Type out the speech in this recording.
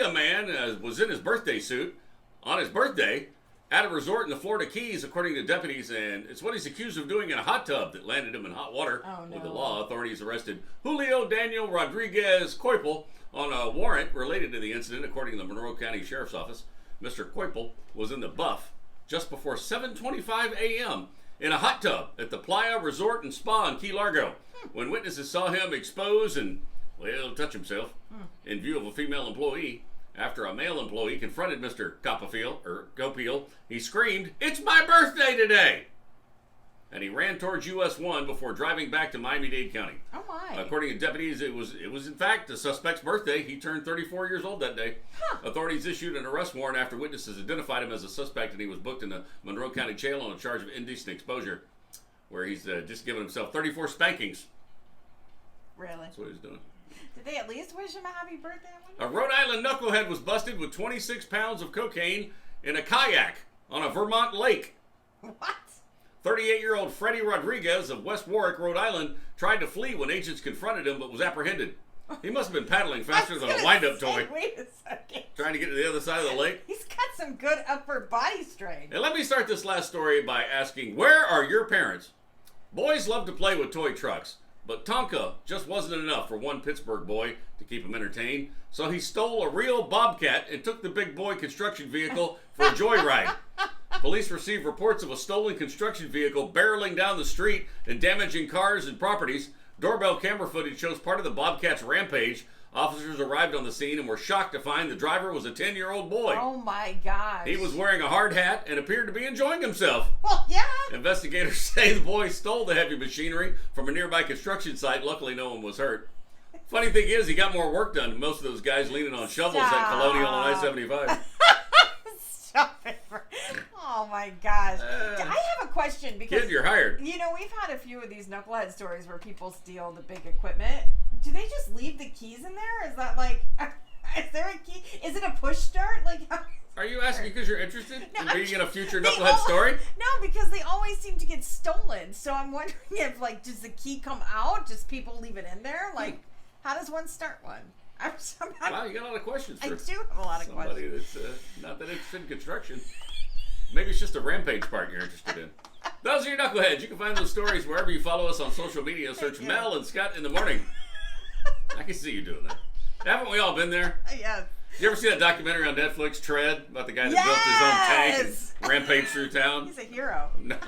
a man was in his birthday suit on his birthday at a resort in the Florida Keys, according to deputies, and it's what he's accused of doing in a hot tub that landed him in hot water. Oh, no. With the law, authorities arrested Julio Daniel Rodriguez Coipel on a warrant related to the incident, according to the Monroe County Sheriff's Office. Mr. Coipel was in the buff just before 7:25 a.m. in a hot tub at the Playa Resort and Spa in Key Largo when witnesses saw him expose and, well, touch himself in view of a female employee. After a male employee confronted Mr. Copiel, he screamed, "It's my birthday today!" And he ran towards US 1 before driving back to Miami-Dade County. Oh, my. According to deputies, it was in fact the suspect's birthday. He turned 34 years old that day. Huh. Authorities issued an arrest warrant after witnesses identified him as a suspect, and he was booked in the Monroe County Jail on a charge of indecent exposure, where he's just given himself 34 spankings. Really? That's what he's doing. Did they at least wish him a happy birthday? A Rhode Island knucklehead was busted with 26 pounds of cocaine in a kayak on a Vermont lake. What? 38-year-old Freddie Rodriguez of West Warwick, Rhode Island, tried to flee when agents confronted him but was apprehended. He must have been paddling faster than a wind-up toy. Wait a second. Trying to get to the other side of the lake. He's got some good upper body strength. And let me start this last story by asking, where are your parents? Boys love to play with toy trucks, but Tonka just wasn't enough for one Pittsburgh boy to keep him entertained, so he stole a real Bobcat and took the big boy construction vehicle for a joyride. Police received reports of a stolen construction vehicle barreling down the street and damaging cars and properties. Doorbell camera footage shows part of the Bobcat's rampage. Officers arrived on the scene and were shocked to find the driver was a 10-year-old boy. Oh, my gosh. He was wearing a hard hat and appeared to be enjoying himself. Well, yeah. Investigators say the boy stole the heavy machinery from a nearby construction site. Luckily, no one was hurt. Funny thing is, he got more work done than most of those guys leaning on shovels at Colonial on I-75. Stop it. Oh, my gosh. I have a question because... Kid, you're hired. You know, we've had a few of these knucklehead stories where people steal the big equipment. Do they just leave the keys in there? Is that like... Is there a key? Is it a push start? Like... Are you asking because you're interested in being in a future They knucklehead story? No, because they always seem to get stolen. So I'm wondering if, like, does the key come out? Just people leave it in there? Like, how does one start one? Wow, you got a lot of questions for I do have a lot of somebody questions. that's not that interested in construction. Maybe it's just a rampage part you're interested in. Those are your knuckleheads. You can find those stories wherever you follow us on social media. Search Mel and Scott in the Morning. I can see you doing that. Haven't we all been there? Yes. You ever see that documentary on Netflix, Tread, about the guy that built his own tank and rampaged through town? He's a hero. No.